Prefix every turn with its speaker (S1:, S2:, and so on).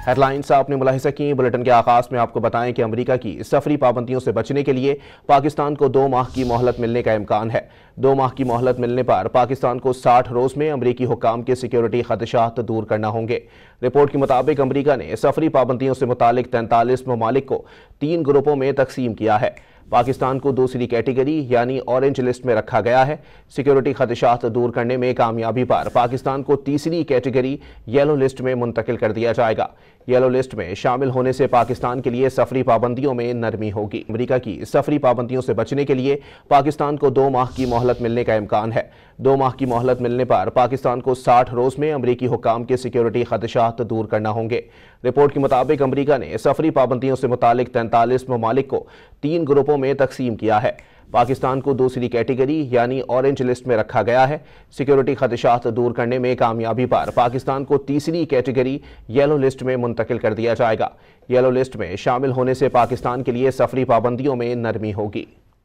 S1: Headlines आपने मुलाहिजा की। Bulletin के आगाज में आपको बताएं कि अमेरिका की सफरी पाबंदियों से बचने के लिए पाकिस्तान को 2 माह की मोहलत मिलने का इम्कान है। 2 माह की मोहलत मिलने पर पाकिस्तान को 60 रोज में अमेरिकी हुक्काम के सिक्योरिटी खदशात दूर करना होंगे। रिपोर्ट के मुताबिक अमेरिका ने सफरी पाबंदियों से मुतालिक 43 ममालिक को 3 ग्रुपों में तकसीम किया है। पाकिस्तान को दूसरी कैटेगरी यानी ऑरेंज लिस्ट में रखा गया है। सिक्योरिटी खदशात दूर करने में कामयाबी पर पाकिस्तान को तीसरी कैटेगरी येलो लिस्ट में मुंतकिल कर दिया जाएगा। येलो लिस्ट में शामिल होने से पाकिस्तान के लिए सफरी पाबंदियों में नरमी होगी। अमेरिका की सफरी पाबंदियों से बचने के लिए पाकिस्तान को 2 माह की मोहलत मिलने का इम्कान है। 2 माह की मोहलत मिलने पर पाकिस्तान को 60 रोज में अमेरिकी हुक्काम के सिक्योरिटी खदशात दूर करना होंगे। रिपोर्ट के मुताबिक अमेरिका ने सफरी पाबंदियों से मुतालिक 43 ममालिक को 3 ग्रुपों में तकसीम किया है। पाकिस्तान को दूसरी कैटेगरी यानी ऑरेंज लिस्ट में रखा गया है। सिक्योरिटी खदशात दूर करने में कामयाबी पर पाकिस्तान को तीसरी कैटेगरी येलो लिस्ट में मुंतकिल कर दिया जाएगा। येलो लिस्ट में शामिल होने से पाकिस्तान के लिए सफरी पाबंदियों में नरमी होगी।